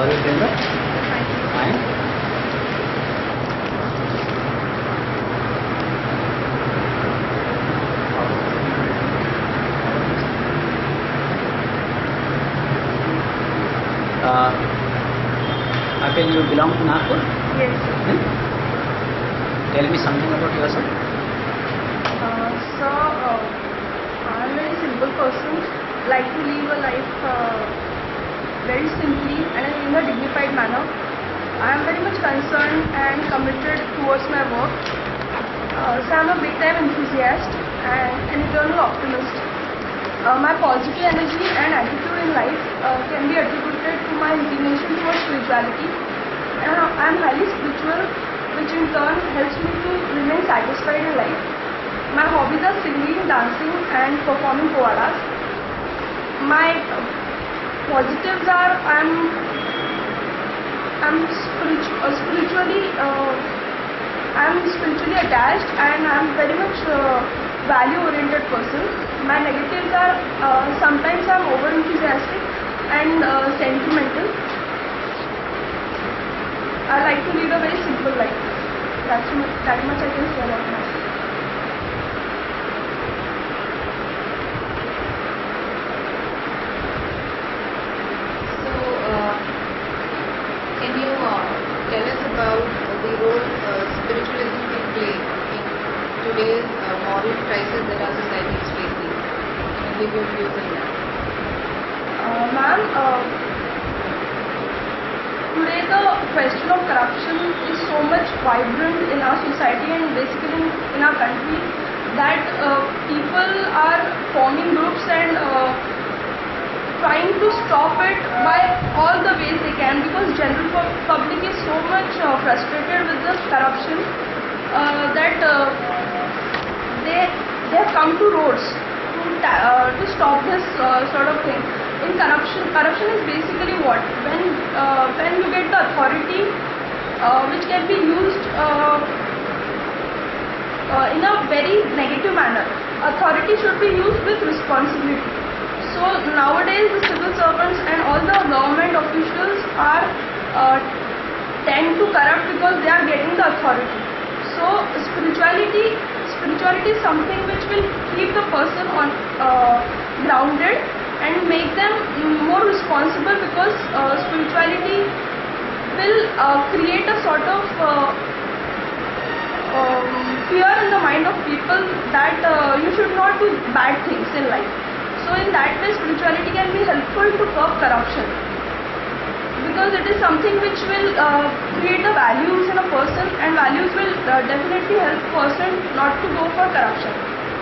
are you doing that? Fine. I feel you belong to Nagpur? Yes. Tell me something about yourself. I'm a very simple person, like to live a life very simply and in a dignified manner. I am very much concerned and committed towards my work. So I'm a big time enthusiast and an eternal optimist. My positive energy and attitude in life can be attributed to my inclination towards spirituality. And I'm highly spiritual, which in turn helps me to remain satisfied in life. My hobbies are singing, dancing and performing povadas. My positives are I'm spiritually attached and I'm very much value oriented person. My negatives are sometimes I'm over enthusiastic and sentimental. I like to lead a very simple life. That much I can say about myself. Can you tell us about the role spiritualism can play in today's moral crisis that our society is facing? Can you give your views on that? Ma'am, today the question of corruption is so much vibrant in our society and basically in our country that people are forming groups and trying to stop it by all the ways they can, because general public is so much frustrated with the corruption that they have come to roads to stop this sort of thing. In corruption is basically what? When you get the authority which can be used in a very negative manner. Authority should be used with responsibility. So nowadays the civil servants and all the government officials are tend to corrupt because they are getting the authority. So spirituality is something which will keep the person on grounded and make them more responsible, because spirituality will create a sort of fear in the mind of people that you should not do bad things in life. So in that way spirituality can be helpful to curb corruption, because it is something which will create the values in a person, and values will definitely help person not to go for corruption.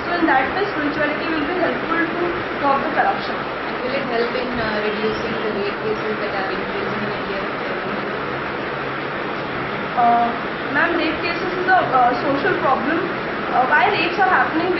So in that way spirituality will be helpful to curb the corruption. And will it help in reducing the rape cases that are increasing in India? Ma'am, rape cases is a social problem. Why rapes are happening?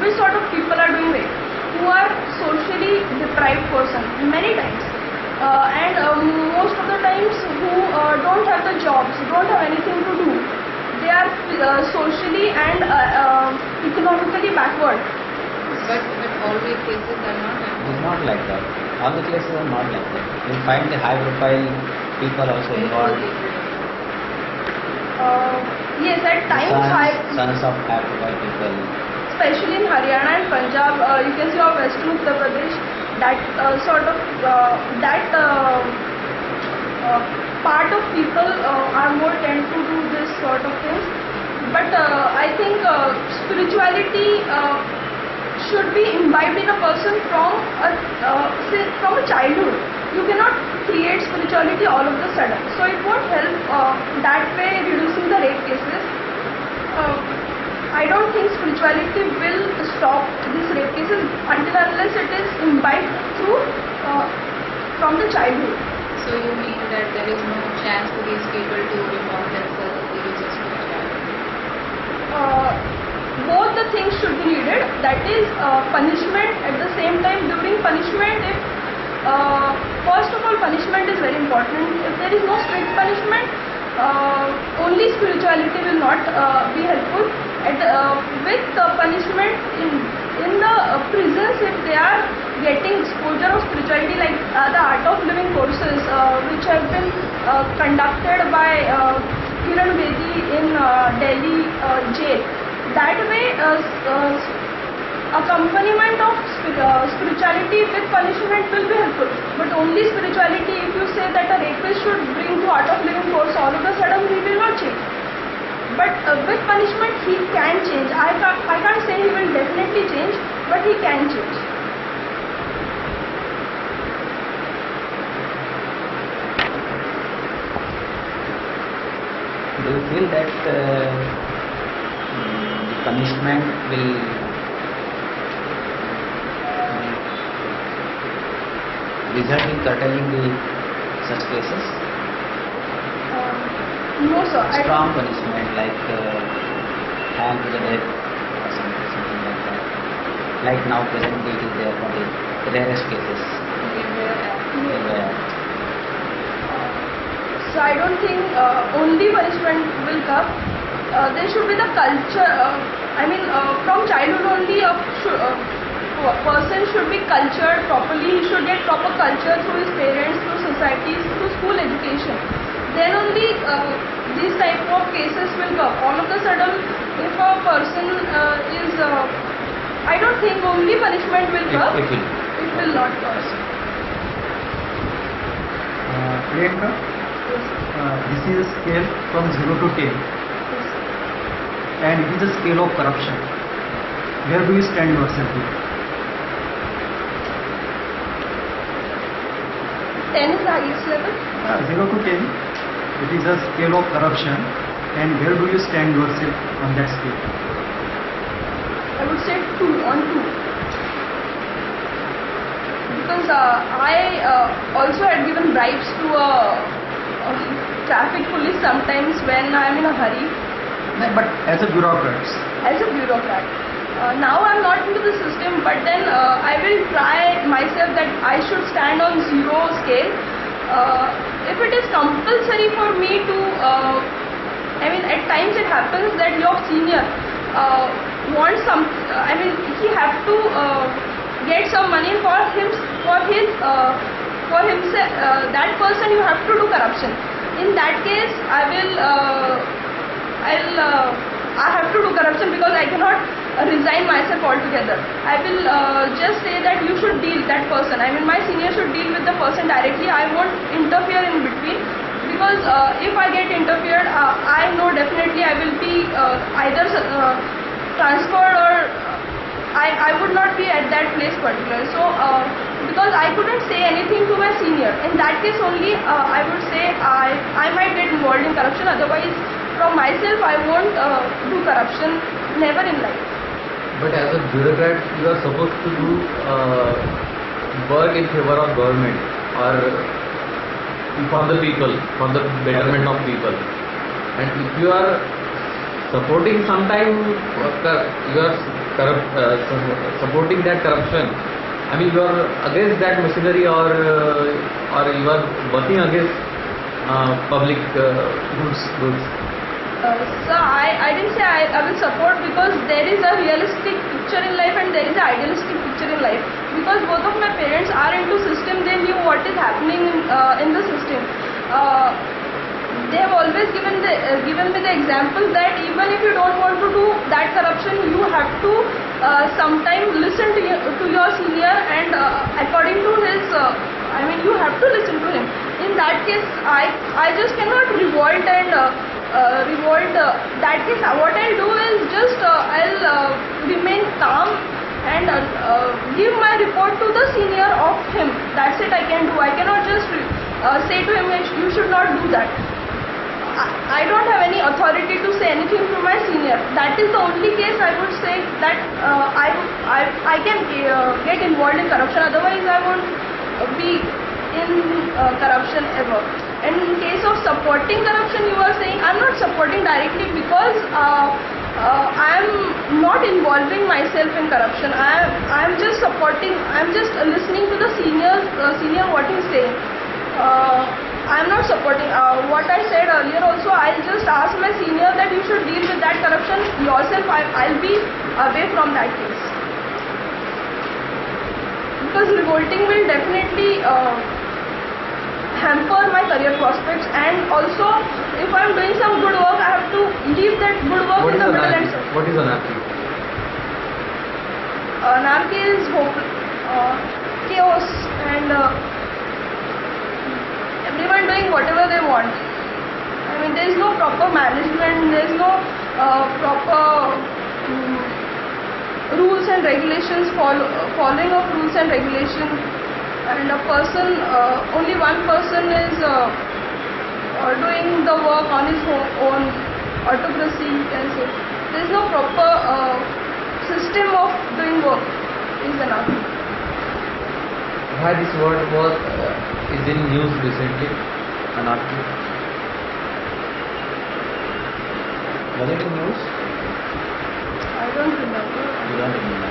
Which sort of people are doing rape? Who are socially deprived person many times, and most of the times who don't have the jobs, don't have anything to do. They are socially and economically backward. But all rape cases are not. It is not like that. All the cases are not like that. You find the high profile people also involved. Yes, at times Sons of high profile people. especially in Haryana and Punjab, you can see, or Western Uttar Pradesh, that part of people are more tend to do this sort of things. But I think spirituality should be imbibed in a person from a childhood. You cannot create spirituality all of a sudden. So it won't help that way reducing the rape cases. I don't think spirituality will stop these rape cases until unless it is imbibed from the childhood. So you mean that there is no chance for these people to reform themselves if they use spirituality? Both the things should be needed. That is punishment. At the same time, during punishment, if first of all, punishment is very important. If there is no strict punishment, only spirituality will not be helpful. With punishment in the prisons, if they are getting exposure of spirituality, like the Art of Living courses which have been conducted by Kiran Bedi in Delhi jail. That way, accompaniment of spirituality with punishment will be helpful. But only spirituality, if you say that a rapist should bring to Art of Living course, all of a sudden he will not change. But with punishment he can change. I can't say he will definitely change, but he can change. Do you feel that punishment will result in curtailing such cases? No sir. Strong punishment like hang to the death or something like that. Like now presently it is there for the rarest cases. So I don't think only punishment will come. There should be the culture. From childhood only, a person should be cultured properly. He should get proper culture through his parents, through societies, through school education. Then only these type of cases will come. All of a sudden, if a person is, I don't think only punishment will come. It will not cause. Priyanka, this is a scale from 0 to 10, and it is a scale of corruption. Where do you stand yourself? 10 is the highest level. 0 to 10, it is a scale of corruption, and where do you stand yourself on that scale? I would say 2 on 2. Because I also had given bribes to traffic police sometimes when I am in a hurry. But as a bureaucrat. As a bureaucrat. Now I am not into the system, but then I will try myself that I should stand on 0 scale. If it is compulsory for me to, at times it happens that your senior wants some, he have to get some money for himself. That person you have to do corruption. In that case, I have to do corruption because I cannot resign myself altogether. I will just say that you should deal that person. My senior should deal with the person directly. I won't interfere in between, because if I get interfered, I know definitely I will be either transferred or I would not be at that place particular. So because I couldn't say anything to my senior, in that case only I would say I might get involved in corruption. Otherwise, from myself I won't do corruption, never in life. But as a bureaucrat, you are supposed to do work in favor of government or for the people, for the betterment of people. And if you are supporting sometime, you are supporting that corruption. You are against that machinery, or you are working against public goods. So I didn't say I will support, because there is a realistic picture in life and there is an idealistic picture in life. Because both of my parents are into system, they knew what is happening in the system. They have always given me the example that even if you don't want to do that corruption, you have to sometimes listen to your senior, and according to his, you have to listen to him. In that case, I just cannot revolt and that case. What I'll do is just I'll remain calm and give my report to the senior of him. That's it I can do. I cannot just say to him, you should not do that. I don't have any authority to say anything to my senior. That is the only case I would say that I can get involved in corruption. Otherwise, I won't be in corruption ever. And in case of supporting corruption, you are saying I'm not supporting directly, because I am not involving myself in corruption. I am just supporting. I am just listening to the senior what he is saying. I am not supporting. What I said earlier also, I'll just ask my senior that you should deal with that corruption yourself. I'll be away from that case. because revolting will definitely hamper my career prospects, and also if I'm doing some good work, I have to leave that good work What in is the middle and anarchy? stuff. What is anarchy? Anarchy is chaos, and everyone doing whatever they want. I mean, there is no proper management, there is no proper rules and regulations, following of rules and regulations, and a person, only one person is doing the work on his own, autocracy you can say. There is no proper system of doing work in anarchy. Why this word was is in news recently? Anarchy. Was it in news? I don't remember. You don't remember.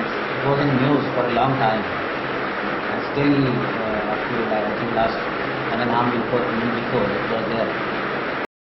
It was in news for a long time. And still, up to I think last 1.5 before it was there.